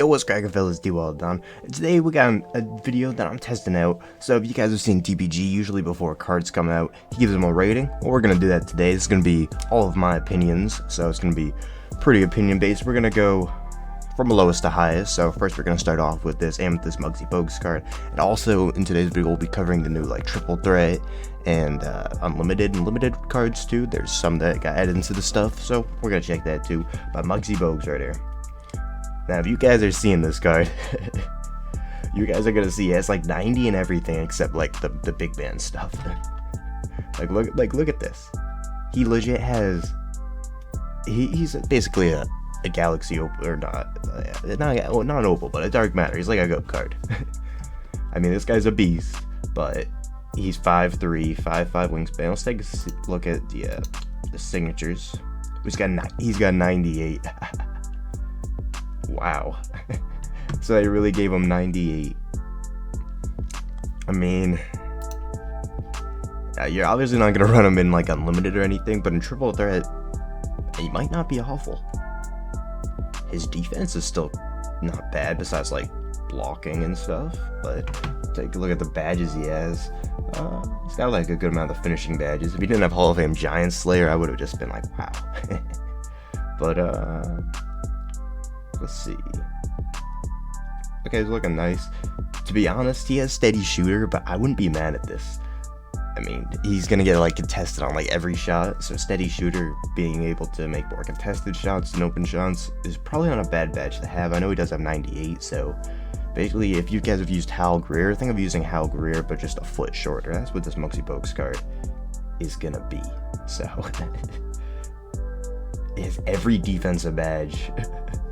It was cracking fellas, dwallthedon, and today we got a video that I'm testing out. So if you guys have seen TPG, usually before cards come out, he gives them a rating. Well, we're gonna do that today. This is gonna be all of my opinions, so it's gonna be pretty opinion based. We're gonna go from lowest to highest. So first we're gonna start off with this Amethyst Muggsy Bogues card, and also in today's video we'll be covering the new triple threat and unlimited and limited cards too. There's some that got added into the stuff, so we're gonna check that too. But Muggsy Bogues right here. Now, if you guys are seeing this card, you guys are gonna see it's like 90 and everything except like the big man stuff. look at this. He legit has. He's basically a galaxy opal, or not an opal, but a dark matter. He's like a goat card. I mean, this guy's a beast, but he's 5'3", 5'5" wingspan. Let's take a look at the signatures. He's got 98. Wow. So they really gave him 98. I mean, you're obviously not going to run him in like unlimited or anything, but in triple threat, he might not be awful. His defense is still not bad besides like blocking and stuff, but take a look at the badges he has. He's got like a good amount of finishing badges. If he didn't have Hall of Fame Giant Slayer, I would have just been like, wow. But let's see. Okay, he's looking nice. To be honest, he has steady shooter, but I wouldn't be mad at this. I mean, he's gonna get like contested on like every shot, so steady shooter, being able to make more contested shots and open shots is probably not a bad badge to have. I know he does have 98, so basically if you guys have used Hal Greer, think of using Hal Greer but just a foot shorter. That's what this Muggsy Bogues card is gonna be. So it has every defensive badge.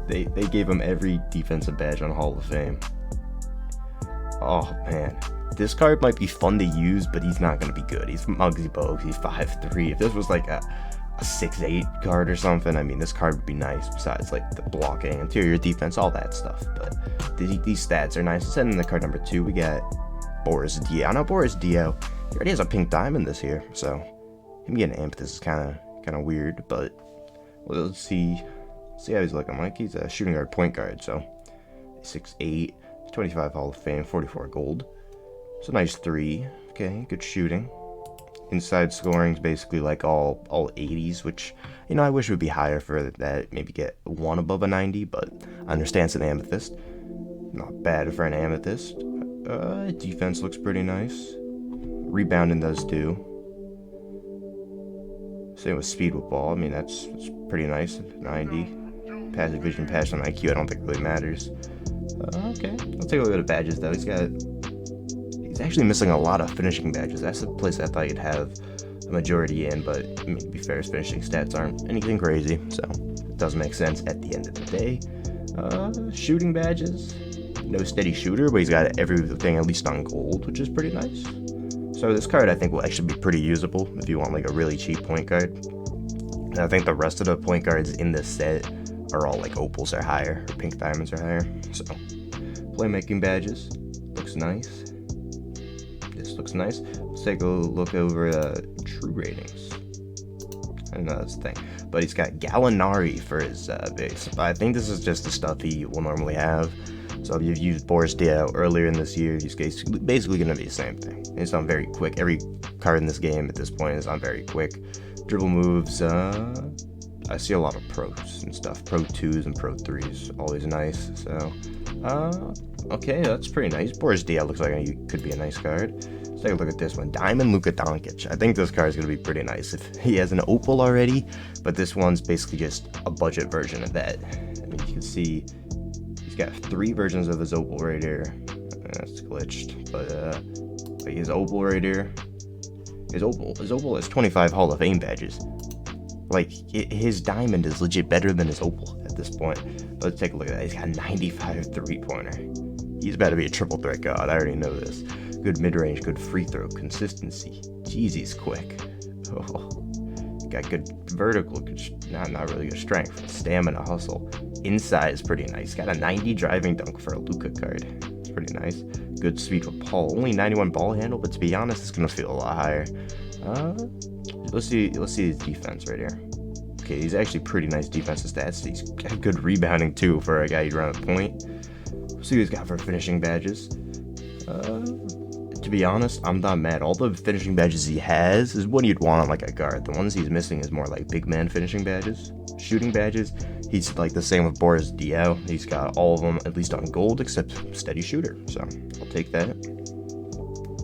They gave him every defensive badge on Hall of Fame. Oh man, this card might be fun to use, but he's not going to be good. He's Muggsy Bogues, he's 5'3". If this was like a 6'8" card or something, I mean, this card would be nice besides like the blocking, interior defense, all that stuff. But these stats are nice. And then the card number 2, we got Boris Diaw. Now Boris Diaw, he already has a pink diamond this year, so him getting amethyst is kind of weird. But well, let's see how he's looking like. He's a shooting guard, point guard, so 6'8", 25 Hall of Fame, 44 gold. It's a nice 3. Okay, good shooting. Inside scoring is basically like all 80s, which, you know, I wish it would be higher for that. Maybe get one above a 90, but I understand it's an amethyst. Not bad for an amethyst. Defense looks pretty nice. Rebounding does too. Same with speed with ball. I mean, that's pretty nice. 90. Passive vision, pass on IQ, I don't think really matters. Okay, let's take a look at the badges though. He's actually missing a lot of finishing badges. That's the place I thought he'd have a majority in, but I mean, to be fair, his finishing stats aren't anything crazy, so it does make sense at the end of the day. Shooting badges, no steady shooter, but he's got everything at least on gold, which is pretty nice. So this card I think will actually be pretty usable if you want like a really cheap point guard. And I think the rest of the point guards in this set are all like opals or higher, or pink diamonds or higher. So playmaking badges, looks nice. This looks nice. Let's take a look over true ratings. I know that's the thing, but he's got Gallinari for his base. But I think this is just the stuff he will normally have. So if you've used Boris Diaw earlier in this year, he's basically going to be the same thing. It's on very quick. Every card in this game at this point is on very quick. Dribble moves, I see a lot of pros and stuff. Pro 2s and Pro 3s, always nice. So, okay, that's pretty nice. Boris Diaw looks like he could be a nice card. Let's take a look at this one. Diamond Luka Doncic. I think this card is going to be pretty nice. If he has an opal already, but this one's basically just a budget version of that. I mean, you can see he's got 3 versions of his opal right here. That's glitched, but like his opal right here. His opal has 25 Hall of Fame badges. Like, his diamond is legit better than his opal at this point. Let's take a look at that. He's got 95 three-pointer. He's about to be a triple threat god. I already know this. Good mid-range, good free throw, consistency. Jeez, he's quick. Oh, got good vertical, not really good strength. Stamina, hustle. Inside is pretty nice. Got a 90 driving dunk for a Luka card. It's pretty nice. Good speed with Paul. Only 91 ball handle, but to be honest, it's gonna feel a lot higher. Let's see his defense right here. okay, he's actually pretty nice defensive stats. He's got good rebounding too for a guy who'd run a point. See what he's got for finishing badges. To be honest, I'm not mad. All the finishing badges he has is what you'd want on like a guard. The ones he's missing is more like big man finishing badges. Shooting badges, he's like the same with Boris Diaw. He's got all of them at least on gold except steady shooter. So I'll take that.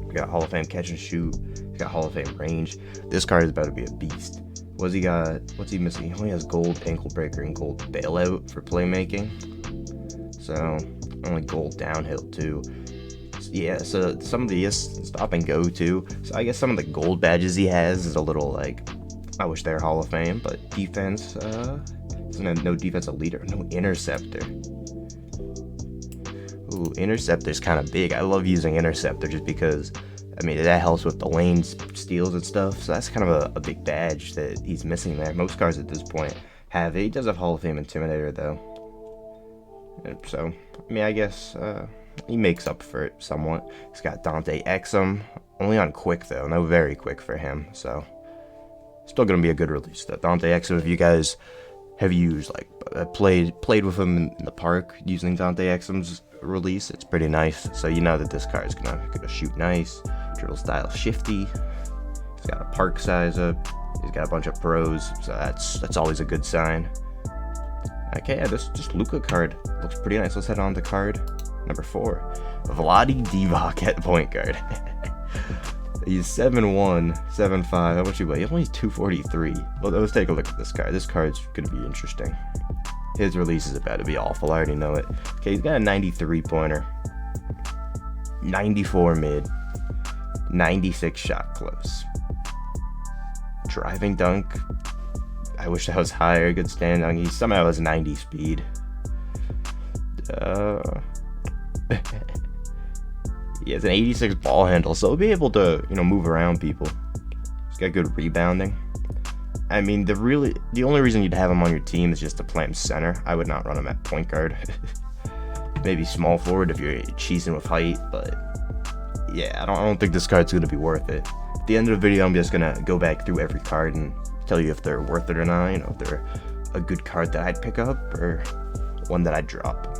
We got Hall of Fame catch and shoot. He's got Hall of Fame range. This card is about to be a beast. What's he got? What's he missing? He only has gold ankle breaker and gold bailout for playmaking. So only gold downhill too. Yeah, so some of the stop and go too. So I guess some of the gold badges he has is a little like, I wish they're Hall of Fame, but defense, doesn't have no defensive leader, no interceptor. Ooh, interceptor's kind of big. I love using interceptor just because, I mean, that helps with the lane steals and stuff. So that's kind of a big badge that he's missing there. Most cards at this point have it. He does have Hall of Fame Intimidator though. So, I mean, I guess, he makes up for it somewhat. He's got Dante Exum, only on quick though, no very quick for him, so still gonna be a good release though. Dante Exum, if you guys have used like played with him in the park using Dante Exum's release, it's pretty nice. So you know that this card is gonna shoot nice, dribble style shifty. He's got a park size up. He's got a bunch of pros, so that's always a good sign. Okay, yeah, this Luka card looks pretty nice. Let's head on to card number 4. Vlade Divac at point guard. He's 7'1", 7'5". How much he weigh? He only 243. Well, let's take a look at this card. This card's gonna be interesting. His release is about to be awful. I already know it. Okay, he's got a 93 pointer, 94 mid, 96 shot close, driving dunk. I wish that was higher. Good stand dunk. He somehow has 90 speed. He has an 86 ball handle, so he'll be able to, move around people. He's got good rebounding. I mean, the only reason you'd have him on your team is just to play him center. I would not run him at point guard. Maybe small forward if you're cheesing with height, but yeah, I don't think this card's gonna be worth it. At the end of the video, I'm just gonna go back through every card and tell you if they're worth it or not. If they're a good card that I'd pick up or one that I'd drop.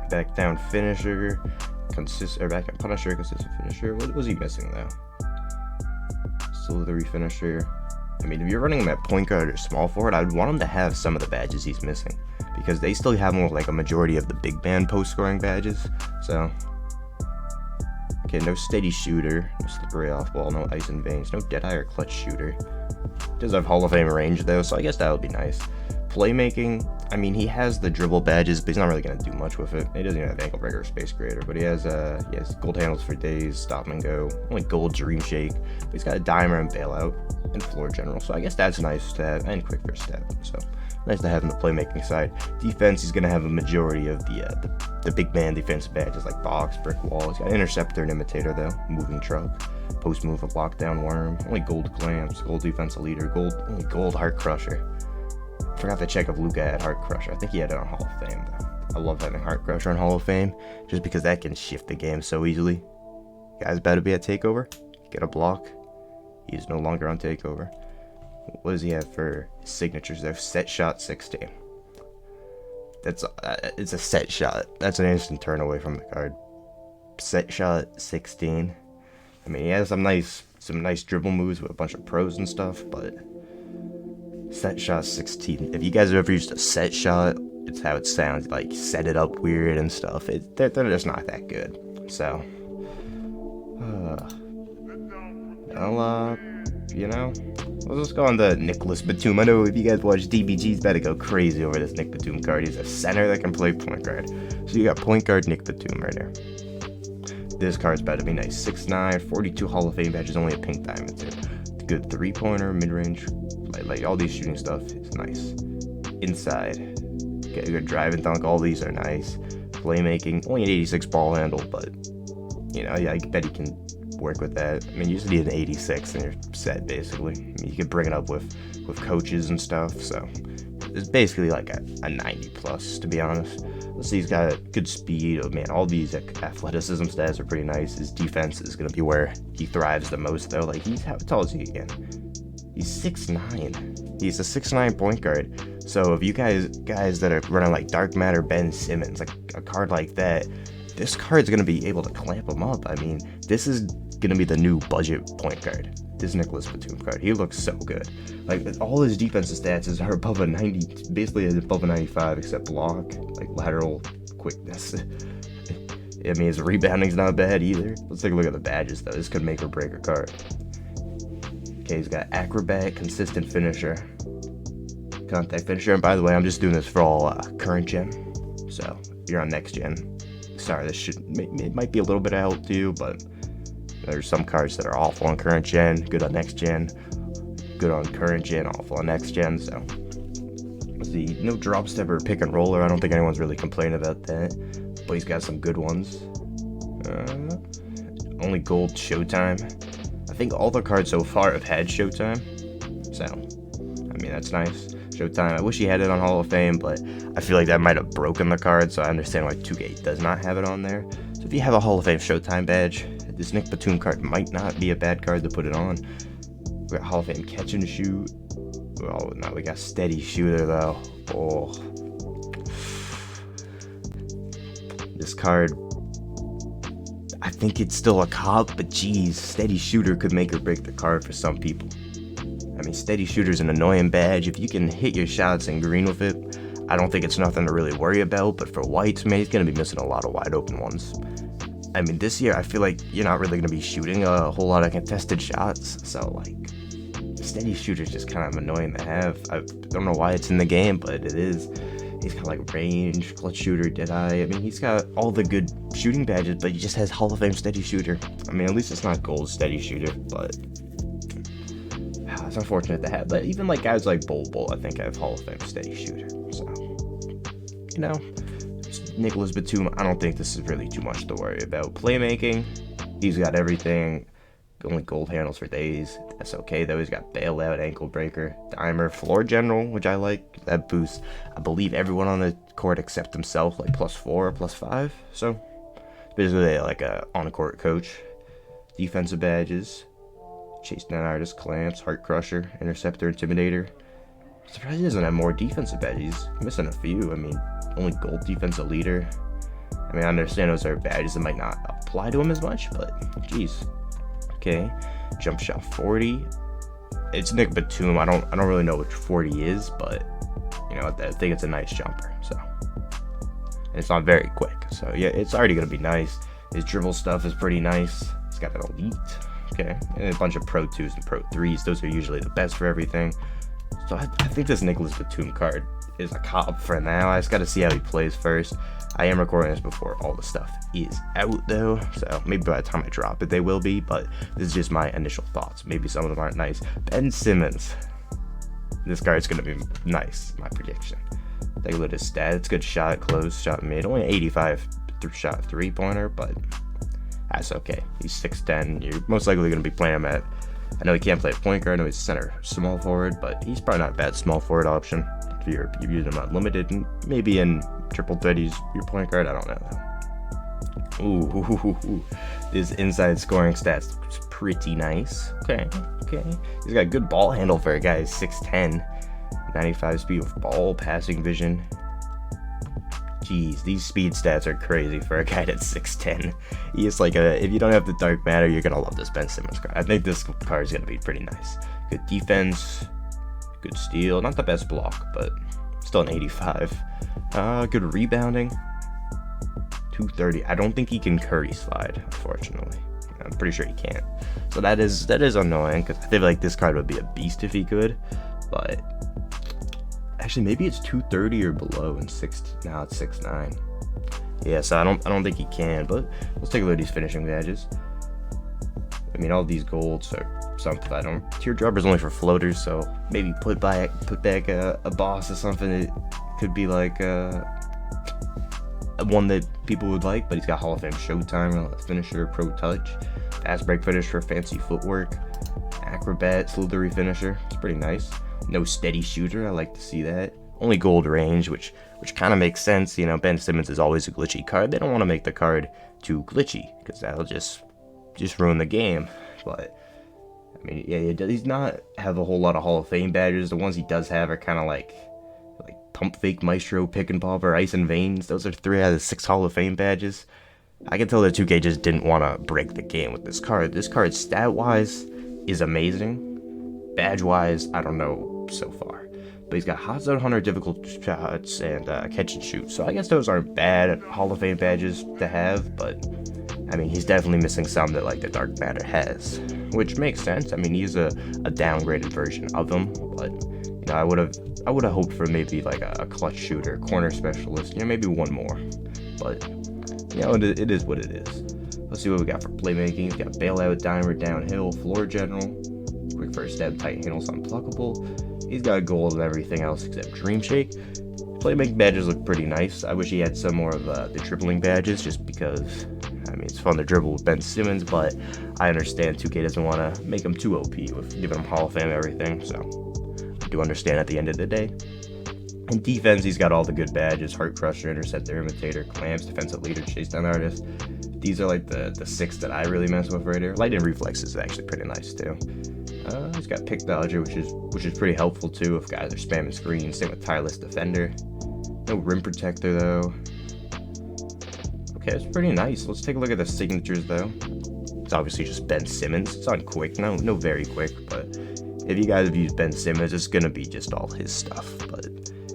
Back down finisher, back up punisher, consistent finisher. What was he missing though? Slithery finisher. I mean, if you're running him at point guard or small forward, I'd want him to have some of the badges he's missing, because they still have him with like a majority of the big man post scoring badges. So, okay, no steady shooter, no slippery off ball, no ice and veins, no dead eye or clutch shooter. Does have Hall of Fame range though, so I guess that would be nice. Playmaking, I mean, he has the dribble badges, but he's not really going to do much with it. He doesn't even have ankle breaker or space creator, but he has gold handles for days, stop and go, only gold dream shake, but he's got a dimer and bailout and floor general, so I guess that's nice to have, and quick first step, so nice to have on the playmaking side. Defense, he's going to have a majority of the big man defensive badges like box, brick wall. He's got interceptor and imitator though, moving truck, post move, a lockdown worm, only gold clamps, gold defensive leader, only gold heart crusher. Forgot to check if Luka had Heart Crusher. I think he had it on Hall of Fame though. I love having Heart Crusher on Hall of Fame just because that can shift the game so easily. Guy's about to be at takeover. Get a block. He is no longer on takeover. What does he have for signatures there? Set shot 16. That's it's a set shot. That's an instant turn away from the card. Set shot 16. I mean, he has some nice dribble moves with a bunch of pros and stuff, but set shot 16. If you guys have ever used a set shot, it's how it sounds, like set it up weird and stuff. They're just not that good. So, let's just go on to Nicolas Batum. I know if you guys watch DBG's about to go crazy over this Nick Batum card. He's a center that can play point guard. So you got point guard Nick Batum right here. This card's about to be nice. 6'9", 42 Hall of Fame badges, only a pink diamond too. Good 3-pointer, mid-range, like all these shooting stuff is nice. Inside, get a good drive and dunk. All these are nice. Playmaking, only an 86 ball handle, but I bet he can work with that. I mean, you just need an 86 and you're set basically. I mean, you can bring it up with coaches and stuff. So it's basically like a 90 plus, to be honest. Let's see, he's got good speed. Oh man, all these athleticism stats are pretty nice. His defense is gonna be where he thrives the most though. Like, how tall is he again? He's 6'9". He's a 6'9" point guard. So if you guys that are running like Dark Matter Ben Simmons, like a card like that, this card's gonna be able to clamp him up. I mean, this is gonna be the new budget point guard. This Nicolas Batum card. He looks so good. Like, all his defensive stats are above a 90, basically above a 95, except block, like lateral quickness. I mean, his rebounding's not bad either. Let's take a look at the badges, though. This could make or break a card. Okay, he's got acrobat, consistent finisher, contact finisher. And by the way, I'm just doing this for all current gen. So if you're on next gen, sorry, it might be a little bit of help to you, but there's some cards that are awful on current gen, good on next gen, good on current gen, awful on next gen. So let's see, no drop step or pick and roller. I don't think anyone's really complaining about that, but he's got some good ones. Only gold Showtime. I think all the cards so far have had Showtime, so I mean, that's nice. Showtime. I wish he had it on Hall of Fame, but I feel like that might have broken the card, so I understand why 2K does not have it on there. So if you have a Hall of Fame Showtime badge, this Nick Batum card might not be a bad card to put it on. We got Hall of Fame Catch and Shoot. Oh, now we got Steady Shooter, though. Oh. This card, I think it's still a cop, but geez, Steady Shooter could make or break the card for some people. I mean, Steady Shooter's an annoying badge. If you can hit your shots in green with it, I don't think it's nothing to really worry about, but for whites, man, he's going to be missing a lot of wide open ones. I mean, this year, I feel like you're not really going to be shooting a whole lot of contested shots, so, like, Steady Shooter's just kind of annoying to have. I don't know why it's in the game, but it is. He's got, like, range, clutch shooter, deadeye. I mean, he's got all the good shooting badges, but he just has Hall of Fame Steady Shooter. I mean, at least it's not gold Steady Shooter, but it's unfortunate to have. But even, like, guys like Bull, I think have Hall of Fame Steady Shooter, so, you know. Nicolas Batum, I don't think this is really too much to worry about. Playmaking, he's got everything. Only gold handles for days. That's okay, though. He's got bailout, ankle breaker, dimer, floor general, which I like. That boosts, I believe, everyone on the court except himself, like +4 or +5. So, it's basically like a on-court coach. Defensive badges, chase down artist, clamps, heart crusher, interceptor, intimidator. I'm surprised he doesn't have more defensive badges. He's missing a few. I mean, only gold defensive leader. I mean, I understand those are badges that might not apply to him as much, but geez. Okay, jump shot 40. It's Nick Batum. I don't really know which 40 is, but you know, I think it's a nice jumper. So, and it's not very quick. So yeah, it's already gonna be nice. His dribble stuff is pretty nice. He's got an elite. Okay, and a bunch of Pro 2s and Pro 3s. Those are usually the best for everything. So I think this Nicolas Batum card is a cop for now. I just got to see how he plays first. I am recording this before all the stuff is out, though, so maybe by the time I drop it, they will be, but this is just my initial thoughts. Maybe some of them aren't nice. Ben Simmons. This card's going to be nice, my prediction. Take a look at his stats. Good shot, close, shot mid. Only 85 shot three-pointer, but that's okay. He's 6'10". You're most likely going to be playing him at, I know he can't play point guard. I know he's center small forward, but he's probably not a bad small forward option. If you're using him unlimited, and maybe in triple threat he's your point guard. I don't know. Ooh, his inside scoring stats looks pretty nice. Okay. He's got good ball handle for a guy who's 6'10", 95 speed with ball, passing vision. Jeez, these speed stats are crazy for a guy that's 6'10". He is like if you don't have the dark matter, you're gonna love this Ben Simmons card. I think this card is gonna be pretty nice. Good defense, good steal, not the best block, but still an 85. Good rebounding, 230. I don't think he can Curry slide, unfortunately. I'm pretty sure he can't. So that is annoying, because I feel like this card would be a beast if he could, but actually maybe it's 230 or below, and now it's 6'9". Yeah, so I don't think he can, but let's take a look at these finishing badges. I mean, all these golds are something I don't. Teardropper's only for floaters, so maybe put back a boss or something. It could be like one that people would like, but he's got Hall of Fame Showtime, finisher, pro touch, fast break finisher, fancy footwork, acrobat, slithery finisher. It's pretty nice. No steady shooter. I like to see that. Only gold range, which kind of makes sense. You know, Ben Simmons is always a glitchy card. They don't want to make the card too glitchy, because that'll just ruin the game. But I mean, yeah, he's not have a whole lot of Hall of Fame badges. The ones he does have are kind of like Pump Fake Maestro, Pick and Pop, or Ice and Veins. Those are 3 out of the 6 Hall of Fame badges. I can tell that 2K just didn't want to break the game with this card. This card, stat-wise, is amazing. Badge-wise, I don't know so far. But he's got Hot Zone Hunter, difficult shots, and catch and shoot. So I guess those aren't bad Hall of Fame badges to have, but I mean, he's definitely missing some that like the Dark Matter has, which makes sense. I mean, he's a downgraded version of him, but you know, I would have hoped for maybe like a clutch shooter, corner specialist, you know, maybe one more. But you know, it is what it is. Let's see what we got for playmaking. He's got bailout, dimer, downhill, floor general, quick first step, tight handles, unpluckable. He's got gold and everything else except Dream Shake. Playmaking badges look pretty nice. I wish he had some more of the dribbling badges, just because, I mean, it's fun to dribble with Ben Simmons, but I understand 2K doesn't want to make him too OP with giving him Hall of Fame everything, so I do understand at the end of the day. In defense, he's got all the good badges: Heart Crusher, Interceptor, Imitator, Clamps, Defensive Leader, Chase Down Artist. These are like the 6 that I really mess with right here. Lightning Reflex is actually pretty nice too. He's got Pick Dodger, which is pretty helpful too if guys are spamming screens. Same with Tireless Defender. No Rim Protector though. Okay, it's pretty nice. Let's take a look at the signatures though. It's obviously just Ben Simmons. It's on quick, no very quick, but if you guys have used Ben Simmons, it's gonna be just all his stuff. But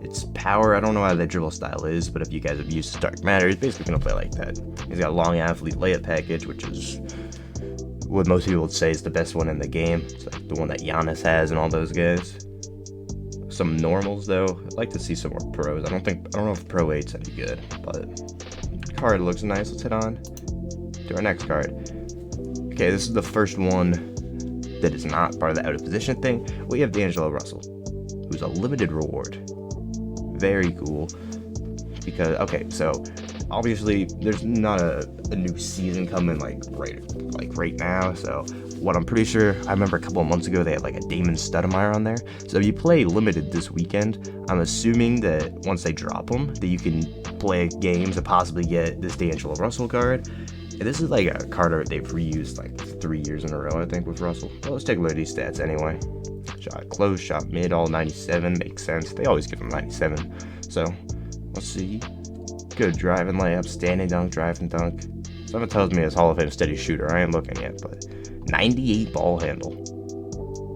it's power. I don't know how the dribble style is, but if you guys have used Dark Matter, he's basically gonna play like that. He's got Long Athlete Layup Package, which is what most people would say is the best one in the game. It's like the one that Giannis has and all those guys. Some normals though. I'd like to see some more pros. I don't know if Pro 8's any good, but card looks nice. Let's hit on to our next card. Okay, this is the first one that is not part of the out of position thing. We have DAngelo Russell, who's a limited reward. Very cool. Because okay, so obviously there's not a new season coming like right now, so what I'm pretty sure, I remember a couple of months ago they had like a Damon Stoudemire on there. So if you play limited this weekend, I'm assuming that once they drop them, that you can play games and possibly get this DAngelo Russell card. And this is like a card that they've reused like 3 years in a row, I think, with Russell. Well, let's take a look at these stats anyway. Shot close, shot mid, all 97, makes sense. They always give him 97. So let's see. Good driving layup, standing dunk, driving dunk. Someone tells me it's Hall of Fame steady shooter. I ain't looking yet, but 98 ball handle.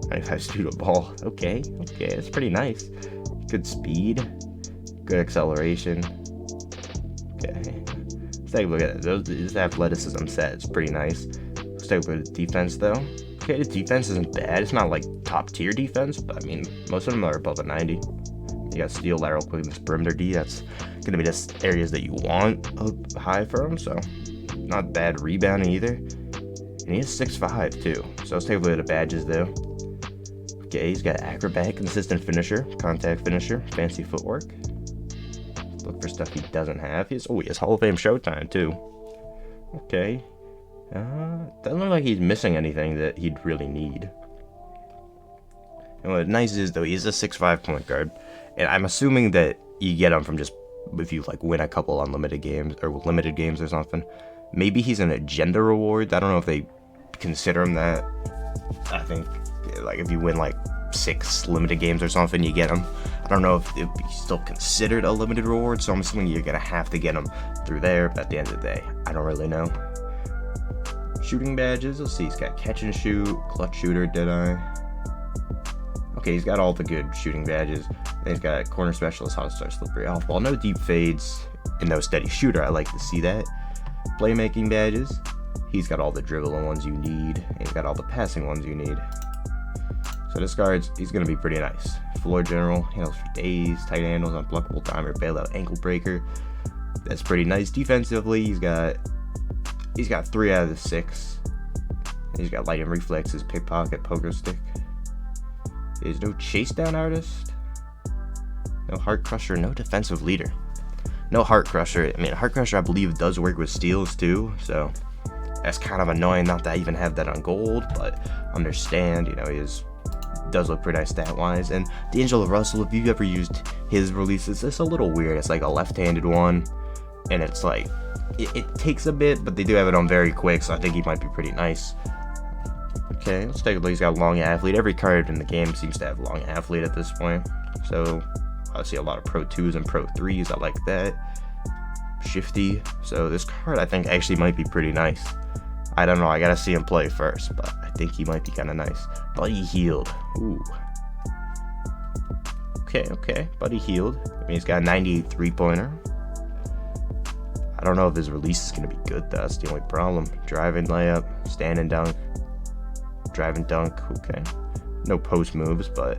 95 shoot a ball. Okay, that's pretty nice. Good speed, good acceleration. Okay, let's take a look at it. This athleticism set is pretty nice. Let's take a look at the defense though. Okay, the defense isn't bad. It's not like top tier defense, but I mean, most of them are above a 90. You got steal, lateral quickness, perimeter D. That's gonna be just areas that you want high for him, so not bad rebounding either. And he is 6'5" too. So let's take a look at the badges though. Okay, he's got acrobat, consistent finisher, contact finisher, fancy footwork. Look for stuff he doesn't have. He has Hall of Fame Showtime too. Okay. Doesn't look like he's missing anything that he'd really need. And what nice is though, he's a 6'5" point guard, and I'm assuming that you get him from just if you like win a couple unlimited games or limited games or something. Maybe he's an agenda reward. I don't know if they consider him that. I think like if you win like 6 limited games or something, you get him. I don't know if it'd be still considered a limited reward, so I'm assuming you're gonna have to get him through there. But at the end of the day, I don't really know. Shooting badges. Let's see. He's got catch and shoot, clutch shooter, deadeye. Okay, he's got all the good shooting badges. Then he's got corner specialist, hot start, slippery off ball, no deep fades, and no steady shooter. I like to see that. Playmaking badges. He's got all the dribbling ones you need, and he's got all the passing ones you need. So this card's, he's going to be pretty nice. Floor general, handles for days, tight handles, unblockable timer, bailout, ankle breaker. That's pretty nice. Defensively, he's got 3 out of the 6. He's got lightning reflexes, pickpocket, poker stick. There's no chase down artist, no heart crusher, no defensive leader, no heart crusher. I mean, heart crusher I believe does work with steals too, so that's kind of annoying not to even have that on gold, but understand, you know, he does look pretty nice stat wise. And DAngelo Russell, if you've ever used his releases, it's a little weird. It's like a left-handed one, and it's like it takes a bit, but they do have it on very quick, so I think he might be pretty nice. Okay, let's take a look. He's got long athlete. Every card in the game seems to have long athlete at this point. So I see a lot of Pro 2s and Pro 3s. I like that. Shifty. So this card I think actually might be pretty nice. I don't know. I gotta see him play first, but I think he might be kind of nice. Buddy Hield. Ooh. Okay. Buddy Hield. I mean, he's got a 98 3-pointer. I don't know if his release is going to be good, though. That's the only problem. Driving layup, stand and dunk, drive and dunk. Okay. No post moves, but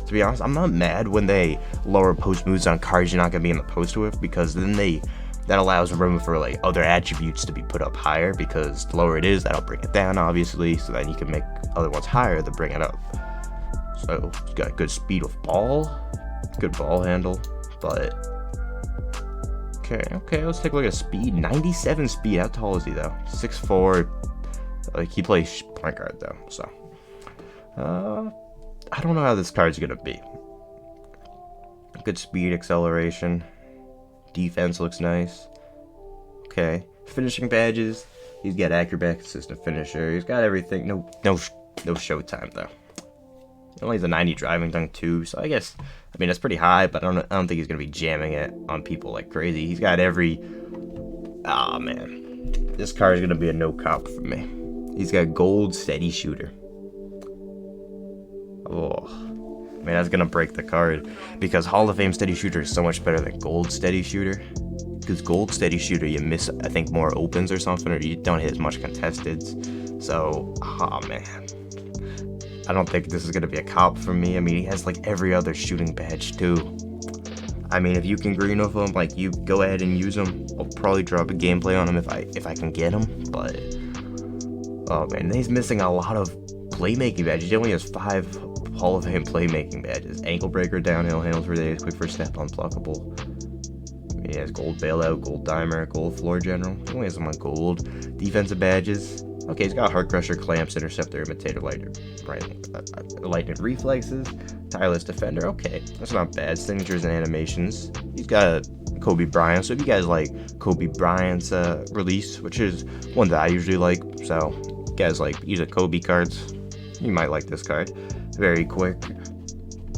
to be honest, I'm not mad when they lower post moves on cards you're not going to be in the post with, because then that allows room for like other attributes to be put up higher, because the lower it is, that'll bring it down, obviously, so then you can make other ones higher to bring it up. So he's got good speed with ball, good ball handle, but okay, let's take a look at speed. 97 speed. How tall is he though? 6'4". Like, he plays point guard though, so I don't know how this card's gonna be. Good speed, acceleration, defense looks nice. Okay, finishing badges. He's got acrobat, consistent finisher. He's got everything. No showtime though. He only has a 90 driving dunk too, so I mean that's pretty high, but I don't think he's gonna be jamming it on people like crazy. He's got every. Oh man, this card is gonna be a no comp for me. He's got gold steady shooter. Oh, man, that's gonna break the card, because Hall of Fame steady shooter is so much better than gold steady shooter. Because gold steady shooter, you miss I think more opens or something, or you don't hit as much contesteds. So, oh man. I don't think this is going to be a cop for me. I mean, he has like every other shooting badge too. I mean, if you can green with him, like, you go ahead and use him. I'll probably drop a gameplay on him if I can get him. But oh man, he's missing a lot of playmaking badges. He only has 5 Hall of Fame playmaking badges: ankle breaker, downhill, handles for days, quick first step, unblockable. I mean, he has gold bailout, gold dimer, gold floor general. He only has some on gold defensive badges. Okay, he's got Heart Crusher, Clamps, Interceptor, Imitator, Lightning Reflexes, Tireless Defender. Okay, that's not bad. Signatures and animations. He's got Kobe Bryant, so if you guys like Kobe Bryant's release, which is one that I usually like, so if you guys like either Kobe cards, you might like this card. Very quick.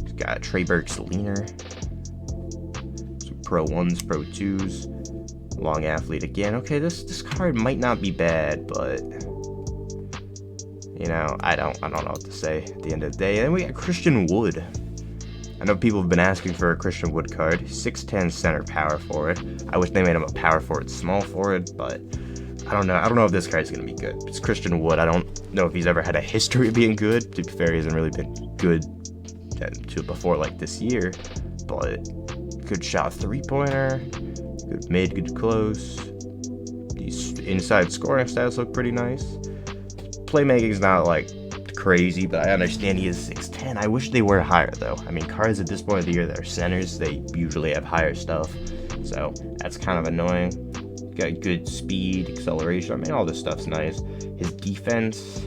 He's got Trey Burke's Leaner, some Pro 1s, Pro 2s, long athlete again. Okay, this card might not be bad, but you know, I don't know what to say at the end of the day. And then we got Christian Wood. I know people have been asking for a Christian Wood card. 6'10" center power forward. I wish they made him a power forward, small forward, but I don't know. I don't know if this card's gonna be good. It's Christian Wood. I don't know if he's ever had a history of being good. To be fair, he hasn't really been good to before like this year. But good shot 3-pointer, good mid, good close. These inside scoring stats look pretty nice. Playmaking's not like crazy, but I understand he is 6'10". I wish they were higher though. I mean, cards at this point of the year that are centers, they usually have higher stuff, so that's kind of annoying. Got good speed, acceleration. I mean, all this stuff's nice. His defense,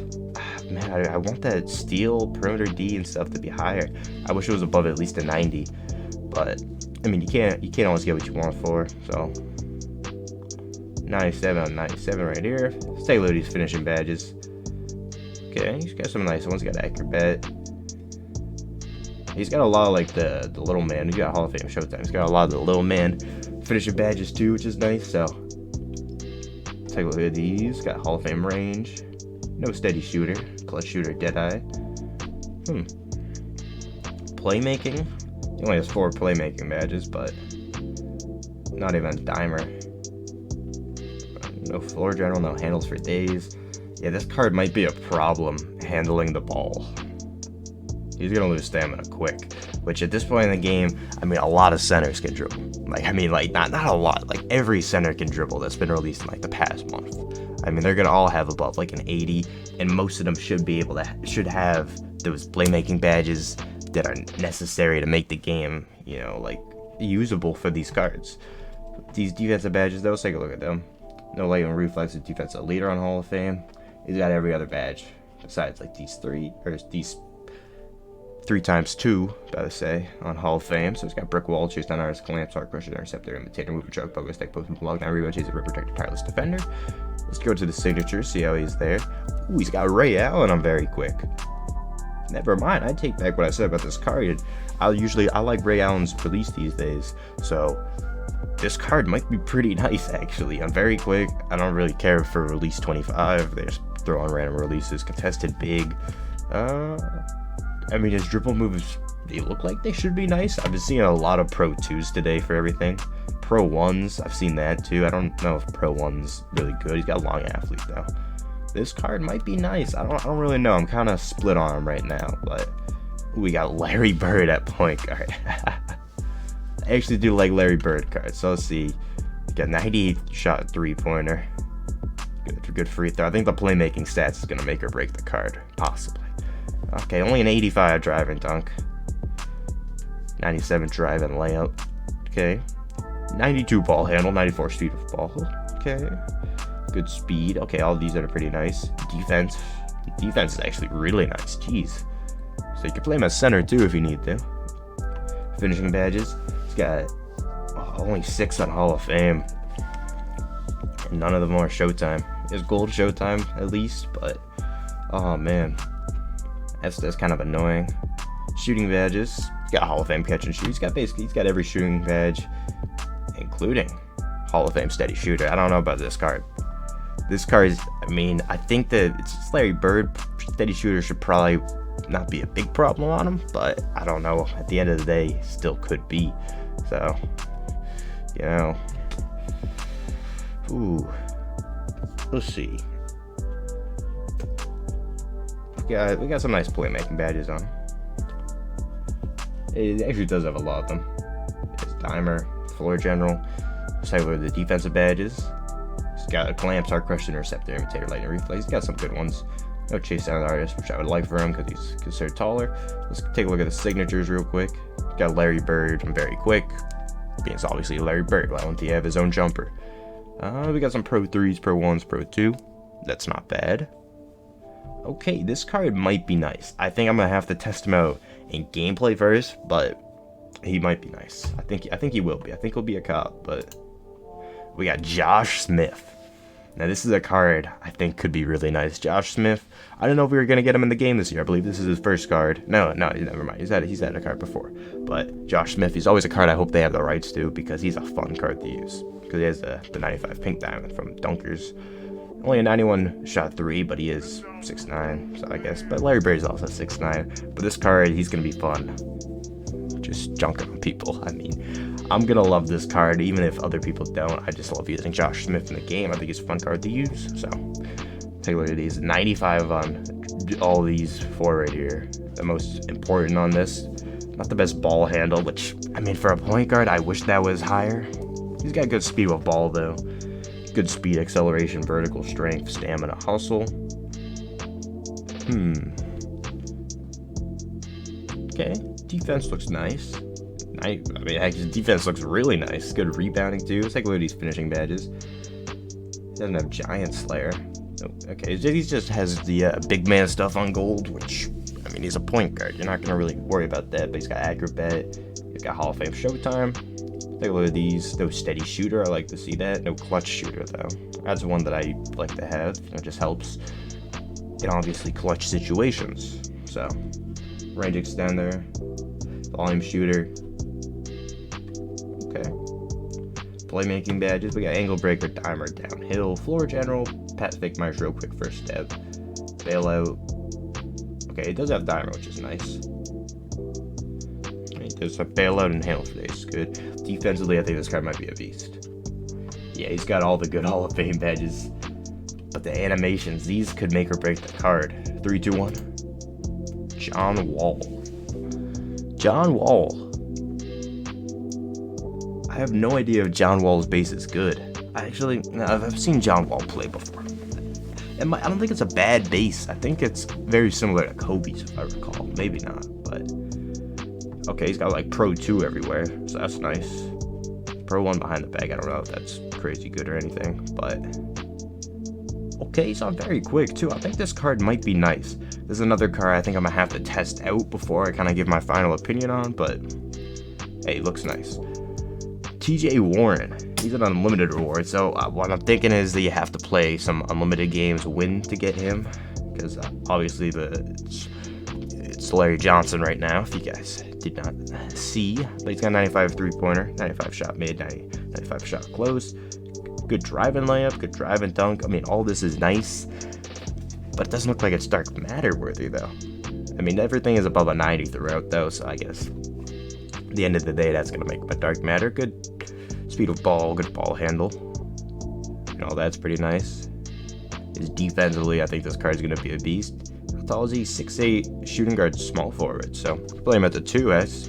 man, I want that steal, perimeter D, and stuff to be higher. I wish it was above at least a 90, but I mean, you can't always get what you want for. So 97 on 97 right here. Let's take a look at these finishing badges. Okay, he's got some nice ones. He's got Acrobat. He's got a lot of like the little man. He's got Hall of Fame Showtime. He's got a lot of the little man finishing badges too, which is nice. So take a look at these. Got Hall of Fame range. No steady shooter. Clutch shooter, Deadeye. Playmaking. He only has 4 playmaking badges, but not even a dimer. No floor general. No handles for days. Yeah, this card might be a problem handling the ball. He's gonna lose stamina quick, which at this point in the game, I mean, a lot of centers can dribble. Like, I mean, like, not a lot. Like, every center can dribble that's been released in, like, the past month. I mean, they're gonna all have above, like, an 80, and most of them should have those playmaking badges that are necessary to make the game, you know, like, usable for these cards. These defensive badges, though, let's take a look at them. No Lightning Reflexes, defensive leader on Hall of Fame. He's got every other badge besides like these 3 times 2, about to say, on Hall of Fame. So he's got Brick Wall, Chase Down Artist, Clamps, Heart Crusher, Interceptor, Imitator, Mover, Chuck, Bugger, Stack, Post, Block, Down, Rebound, Chaser, Rip Protector, Tireless Defender. Let's go to the signature, see how he's there. Ooh, he's got Ray Allen on very quick. Never mind, I take back what I said about this card. I like Ray Allen's release these days, so this card might be pretty nice actually. I'm very quick. I don't really care for release 25. They just throw on random releases. Contested big. I mean, his dribble moves, they look like they should be nice. I've been seeing a lot of Pro 2s today for everything. Pro 1s, I've seen that too. I don't know if Pro 1's really good. He's got a long athlete though. This card might be nice. I don't really know. I'm kind of split on him right now, but we got Larry Bird at point guard. I actually do like Larry Bird cards. So let's see. Got 98 shot 3-pointer. Good free throw. I think the playmaking stats is gonna make or break the card, possibly. Okay, only an 85 drive and dunk. 97 drive and layup. Okay. 92 ball handle, 94 speed of ball. Okay. Good speed. Okay, all of these are pretty nice. Defense. Defense is actually really nice. Jeez. So you can play him as center too if you need to. Finishing badges. He's got only 6 on Hall of Fame. And none of them are Showtime. It's gold Showtime at least, but oh man. That's kind of annoying. Shooting badges. He's got Hall of Fame catch and shoot. He's got every shooting badge, including Hall of Fame steady shooter. I don't know about this card. This card is, I mean, I think that it's Larry Bird. Steady shooter should probably not be a big problem on him, but I don't know. At the end of the day, still could be. So, you know. Ooh. Let's see. We got some nice playmaking badges on him. It actually does have a lot of them. It's Dimer, Floor General. Let's have the defensive badges. He's got a Clamp, Star Crush, Interceptor, Imitator, Lightning Reflex. He's got some good ones. No Chase Down Artist, which I would like for him because he's considered taller. Let's take a look at the signatures real quick. He's got Larry Bird and very quick. Being obviously Larry Bird. Why wouldn't he have his own jumper? We got some Pro 3s, Pro 1s, Pro 2. That's not bad. Okay, this card might be nice. I think I'm gonna have to test him out in gameplay first, but he might be nice. I think he will be. I think he'll be a cop, but we got Josh Smith. Now this is a card I think could be really nice. Josh Smith. I don't know if we were gonna get him in the game this year. I believe this is his first card. No, never mind. He's had a card before. But Josh Smith, he's always a card I hope they have the rights to because he's a fun card to use. Because he has the 95 pink diamond from Dunkers. Only a 91 shot 3, but he is 6'9", so I guess. But Larry Bird is also 6'9". But this card, he's gonna be fun. Just junking on people. I mean, I'm gonna love this card, even if other people don't. I just love using Josh Smith in the game. I think he's a fun card to use. So, take a look at these. 95 on all these 4 right here. The most important on this. Not the best ball handle, which, I mean, for a point guard, I wish that was higher. He's got good speed with ball, though. Good speed, acceleration, vertical strength, stamina, hustle. Okay, defense looks nice. I mean, actually, defense looks really nice. Good rebounding, too. Let's take a look at these finishing badges. He doesn't have Giant Slayer. Nope. Okay, he just has the big man stuff on gold, which, I mean, he's a point guard. You're not going to really worry about that, but he's got Acrobat. He's got Hall of Fame Showtime. Take a look at these. No steady shooter. I like to see that. No clutch shooter, though. That's one that I like to have. It just helps in obviously clutch situations. So, range extender, volume shooter. Okay. Playmaking badges. We got angle breaker, timer, downhill, floor general, pat fake maestro, quick first step, bailout. Okay, it does have dimer, which is nice. There's a bailout and hail today. It's good. Defensively, I think this card might be a beast. Yeah, he's got all the good Hall of Fame badges. But the animations, these could make or break the card. 3, 2, 1. John Wall. John Wall. I have no idea if John Wall's base is good. I've seen John Wall play before. I don't think it's a bad base. I think it's very similar to Kobe's, if I recall. Maybe not, but... Okay, he's got like Pro 2 everywhere, so that's nice. Pro 1 behind the bag, I don't know if that's crazy good or anything, but... Okay, he's on very quick too. I think this card might be nice. There's another card I think I'm gonna have to test out before I kind of give my final opinion on, but... Hey, looks nice. TJ Warren. He's an unlimited reward, so what I'm thinking is that you have to play some unlimited games, win to get him, because obviously it's Larry Johnson right now, if you guys did not see. But he's got 95 three-pointer, 95 shot mid, 95 shot close, good driving layup, good driving dunk. I mean, all this is nice, but it doesn't look like it's dark matter worthy, though. I mean, everything is above a 90 throughout, though, so I guess at the end of the day, that's going to make him a dark matter. Good speed of ball, good ball handle, and all that's pretty nice. His defensively, I think this card's going to be a beast. How tall is he? 6'8", shooting guard, small forward, so play him at the 2. That's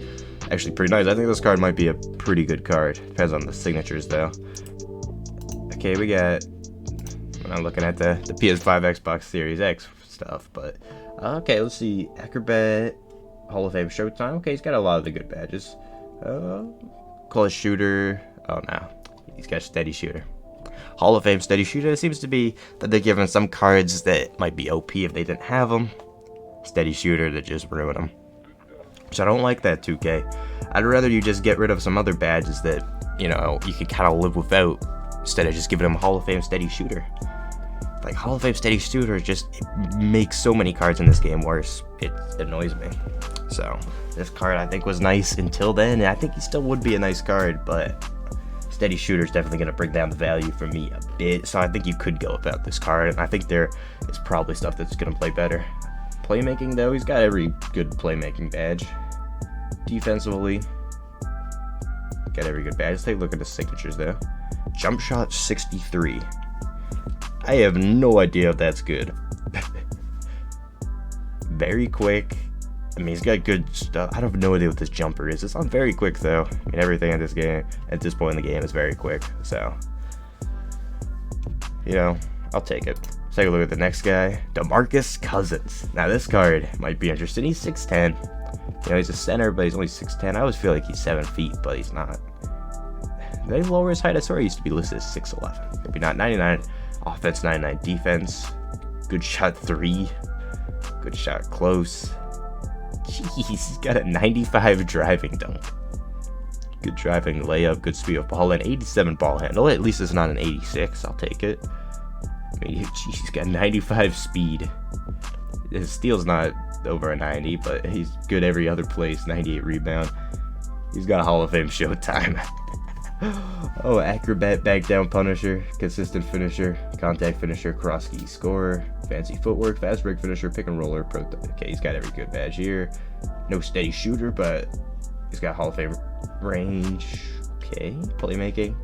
actually pretty nice. I think this card might be a pretty good card. Depends on the signatures, though. Okay, we got... I'm looking at the PS5 Xbox Series X stuff, but... okay, let's see. Acrobat, Hall of Fame Showtime. Okay, he's got a lot of the good badges. Close shooter. Oh, no. He's got steady shooter. Hall of Fame steady shooter. It seems to be that they're giving some cards that might be OP if they didn't have them. Steady shooter to just ruin them. Which I don't like that, 2K. I'd rather you just get rid of some other badges that, you know, you can kind of live without, instead of just giving them Hall of Fame steady shooter. Like, Hall of Fame steady shooter just makes so many cards in this game worse. It annoys me. So, this card I think was nice until then, and I think he still would be a nice card, but steady shooter is definitely going to bring down the value for me a bit, so I think you could go without this card, and I think there is probably stuff that's going to play better. Playmaking, though, he's got every good playmaking badge. Defensively, got every good badge. Let's take a look at the signatures, though. Jump shot 63. I have no idea if that's good. Very quick. I mean, he's got good stuff. I have no idea what this jumper is. It's not very quick, though. I mean, everything in this game, at this point in the game, is very quick. So, you know, I'll take it. Let's take a look at the next guy. DeMarcus Cousins. Now, this card might be interesting. He's 6'10". You know, he's a center, but he's only 6'10". I always feel like he's 7 feet, but he's not. Did they lower his height? I swear he used to be listed as 6'11". Maybe not. 99 offense, 99 defense. Good shot 3. Good shot close. Jeez, he's got a 95 driving dunk. Good driving layup, good speed of ball, and 87 ball handle. At least it's not an 86. I'll take it. I mean, geez, he's got 95 speed. His steal's not over a 90, but he's good every other place. 98 rebound. He's got a Hall of Fame Showtime. Oh, acrobat, back down punisher, consistent finisher, contact finisher, cross key scorer, fancy footwork, fast break finisher, pick and roller. Okay, he's got every good badge here. No steady shooter, but he's got Hall of Fame range. Okay, playmaking.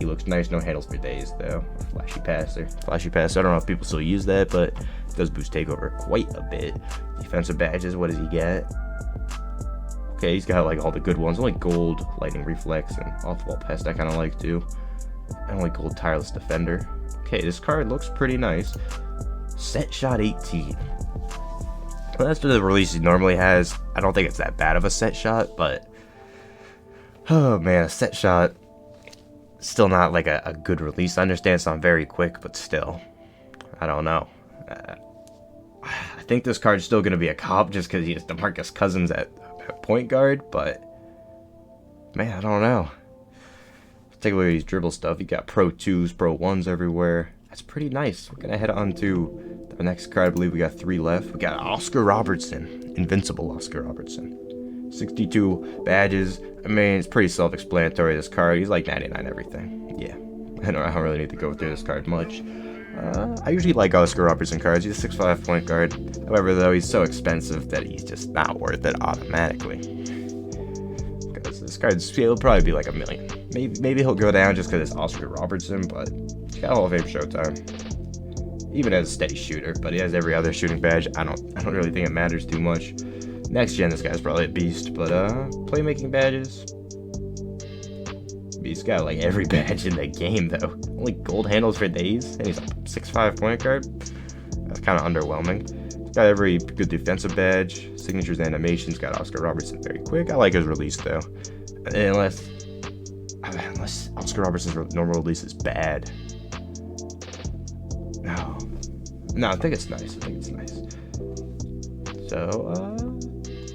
He looks nice. No handles for days, though. Flashy passer. Flashy passer. I don't know if people still use that, but it does boost takeover quite a bit. Defensive badges. What does he get? Okay, he's got like all the good ones. Only gold, lightning reflex, and off-the-ball pest I kind of like too. And only gold, tireless defender. Okay, this card looks pretty nice. Set shot 18. Well, that's the release he normally has. I don't think it's that bad of a set shot, but oh man, a set shot. Still not like a good release. I understand it's not very quick, but still, I don't know. I think this card's still going to be a cop just because he has DeMarcus Cousins at point guard, but man, I don't know. Let's take a look at these dribble stuff. You got Pro 2s, Pro 1s everywhere. That's pretty nice. We're gonna head on to the next card. I believe we got 3 left. We got Oscar Robertson, invincible Oscar Robertson. 62 badges. I mean, it's pretty self-explanatory, this card. He's like 99 everything. Yeah, I don't really need to go through this card much. I usually like Oscar Robertson cards. He's a 6'5" point guard. However, though, he's so expensive that he's just not worth it automatically. Because this card's, he'll probably be like $1 million. Maybe he'll go down just because it's Oscar Robertson, but he's got Hall of Fame Showtime. Even as a steady shooter, but he has every other shooting badge. I don't really think it matters too much. Next gen, this guy's probably a beast, but playmaking badges. He's got like every badge in the game, though. Only gold handles for days, and he's a 6'5" point guard. That's kind of underwhelming. He's got every good defensive badge, signatures, and animations. Got Oscar Robertson very quick. I like his release though, unless Oscar Robertson's normal release is bad. No, I think it's nice. So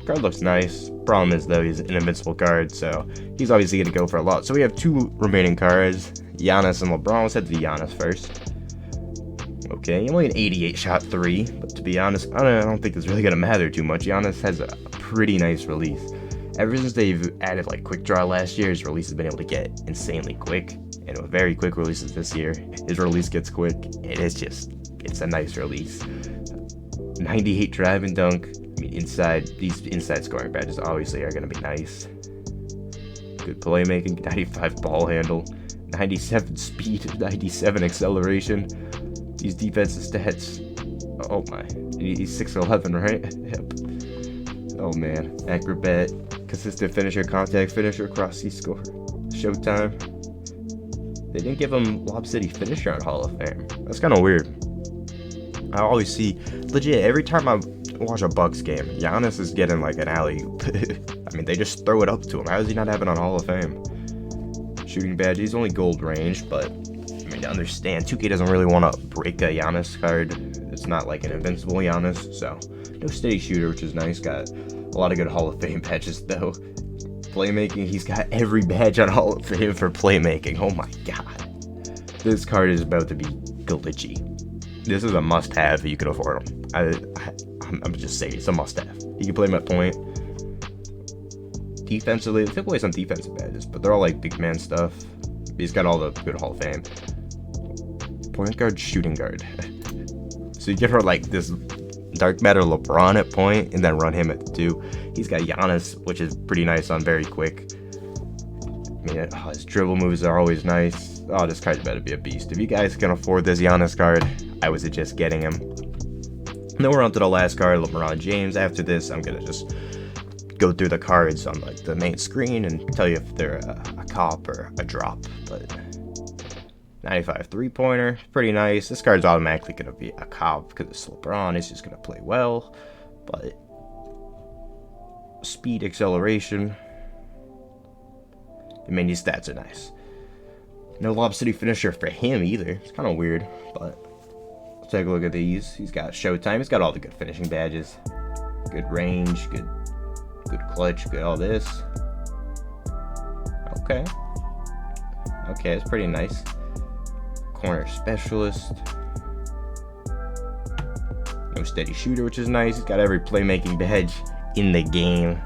Card looks nice. Problem is, though, he's an invincible card, so he's obviously going to go for a lot. So we have 2 remaining cards, Giannis and LeBron. Let's head to Giannis first. Okay, only an 88 shot 3, but to be honest, I don't think it's really going to matter too much. Giannis has a pretty nice release. Ever since they've added like quick draw last year, his release has been able to get insanely quick, and with very quick releases this year, his release gets quick. It's a nice release. 98 drive and dunk. I mean, these inside scoring badges obviously are going to be nice. Good playmaking, 95 ball handle, 97 speed, 97 acceleration. These defensive stats, oh my, he's 6'11", right? Yep. Oh man, acrobat, consistent finisher, contact finisher, cross C-score, showtime. They didn't give him Lob City finisher on Hall of Fame. That's kind of weird. I always see, legit, every time I watch a Bucks game, Giannis is getting like an alley-oop. I mean, they just throw it up to him. How does he not have it on Hall of Fame? Shooting badge, he's only gold range, but I mean, to understand, 2K doesn't really want to break a Giannis card. It's not like an invincible Giannis, so no steady shooter, which is nice. Got a lot of good Hall of Fame badges, though. Playmaking, he's got every badge on Hall of Fame for playmaking. Oh my god. This card is about to be glitchy. This is a must-have if you can afford him. I'm just saying, it's a must-have. You can play him at point. Defensively, they took away some defensive badges, but they're all like big man stuff. He's got all the good Hall of Fame. Point guard, shooting guard. So you give her like this dark matter LeBron at point, and then run him at 2. He's got Giannis, which is pretty nice on very quick. I mean, his dribble moves are always nice. Oh, this card's better be a beast. If you guys can afford this Giannis card, I would suggest getting him. And then we're on to the last card, LeBron James. After this, I'm gonna just go through the cards on like the main screen and tell you if they're a cop or a drop. But 95 3-pointer, pretty nice. This card's automatically gonna be a cop because it's LeBron. It's just gonna play well. But speed, acceleration, I mean, these stats are nice. No Lob City finisher for him either. It's kind of weird, but let's take a look at these. He's got showtime. He's got all the good finishing badges. Good range, good clutch, good all this. Okay, it's pretty nice. Corner specialist. No steady shooter, which is nice. He's got every playmaking badge in the game.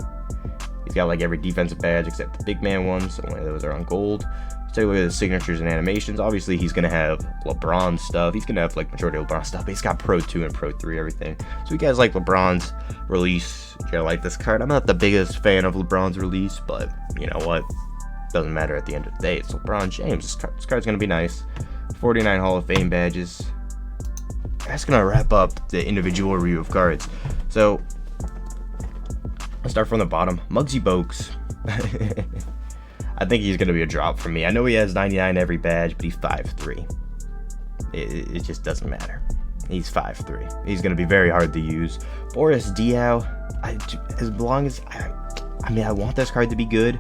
He's got like every defensive badge except the big man ones. So only those are on gold. Let's take a look at the signatures and animations. Obviously, he's going to have LeBron stuff. He's going to have like majority of LeBron stuff. But he's got Pro 2 and Pro 3, everything. So you guys like LeBron's release, you're going to like this card. I'm not the biggest fan of LeBron's release, but you know what? Doesn't matter at the end of the day. It's LeBron James. This card's going to be nice. 49 Hall of Fame badges. That's going to wrap up the individual review of cards. So let's start from the bottom. Muggsy Bogues. I think he's going to be a drop for me. I know he has 99 every badge, but he's 5'3". It just doesn't matter. He's 5'3". He's going to be very hard to use. Boris Diaw, I want this card to be good,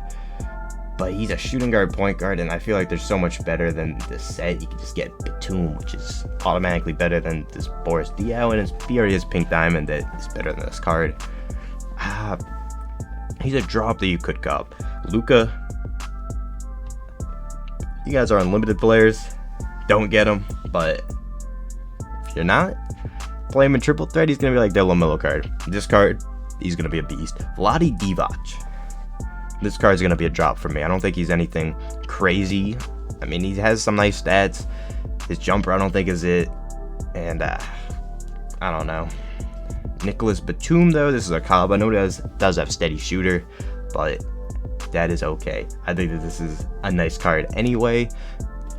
but he's a shooting guard, point guard, and I feel like there's so much better than this set. You can just get Batum, which is automatically better than this Boris Diaw, and he already has Pink Diamond that is better than this card. He's a drop that you could cop. Luka, you guys are unlimited players. Don't get him, but if you're not, play him in triple threat. He's gonna be like their LaMelo card. This card, he's gonna be a beast. Vlade Divac. This card's gonna be a drop for me. I don't think he's anything crazy. I mean, he has some nice stats. His jumper, I don't think is it. And I don't know. Nicolas Batum, though, this is a cob. I know it does have steady shooter, but that is okay. I think that this is a nice card anyway.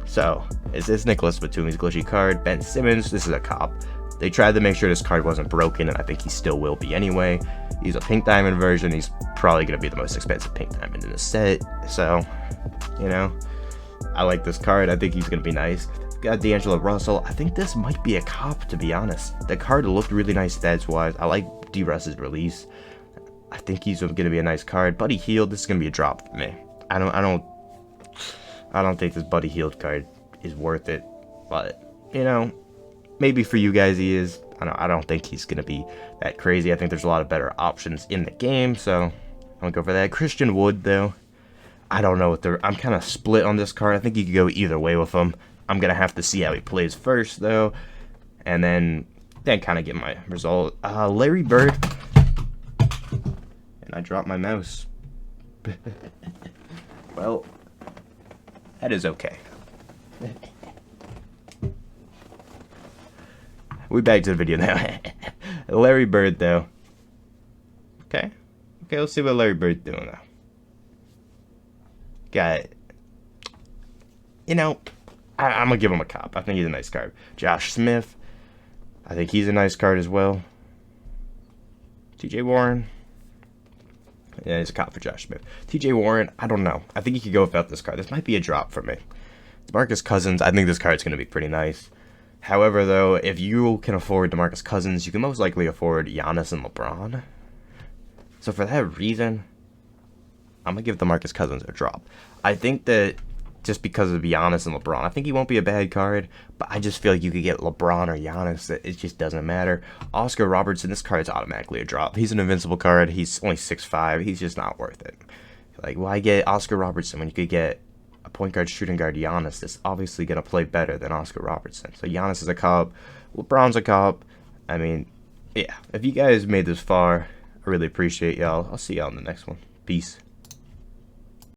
So, is this Nicolas Batum? He's a glitchy card. Ben Simmons, this is a cop. They tried to make sure this card wasn't broken, and I think he still will be anyway. He's a Pink Diamond version. He's probably going to be the most expensive Pink Diamond in the set. So, you know, I like this card. I think he's going to be nice. Got DAngelo Russell. I think this might be a cop, to be honest. The card looked really nice stats-wise. I like D-Russ's release. I think he's going to be a nice card. Buddy Hield, this is going to be a drop for me. I don't think this Buddy Hield card is worth it. But, you know, maybe for you guys he is. I don't think he's going to be that crazy. I think there's a lot of better options in the game, so I'm going to go for that. Christian Wood, though. I don't know what I'm kind of split on this card. I think you could go either way with him. I'm going to have to see how he plays first, though, and then kind of get my result. Larry Bird. And I dropped my mouse. Well, that is okay. We back to the video now. Larry Bird, though. Okay, let's see what Larry Bird's doing now. Got, I'm gonna give him a cop. I think he's a nice card. Josh Smith, I think he's a nice card as well. TJ Warren, yeah, he's a cop for Josh Smith. TJ Warren, I don't know. I think he could go without this card. This might be a drop for me. DeMarcus Cousins, I think this card's gonna be pretty nice. However, though, if you can afford DeMarcus Cousins, you can most likely afford Giannis and LeBron. So for that reason, I'm going to give DeMarcus Cousins a drop. I think that just because of Giannis and LeBron, I think he won't be a bad card, but I just feel like you could get LeBron or Giannis. It just doesn't matter. Oscar Robertson, this card's automatically a drop. He's an invincible card. He's only 6'5". He's just not worth it. Like, why get Oscar Robertson when you could get a point guard, shooting guard Giannis that's obviously going to play better than Oscar Robertson? So Giannis is a cop. LeBron's a cop. I mean, yeah. If you guys made this far, I really appreciate y'all. I'll see y'all in the next one. Peace.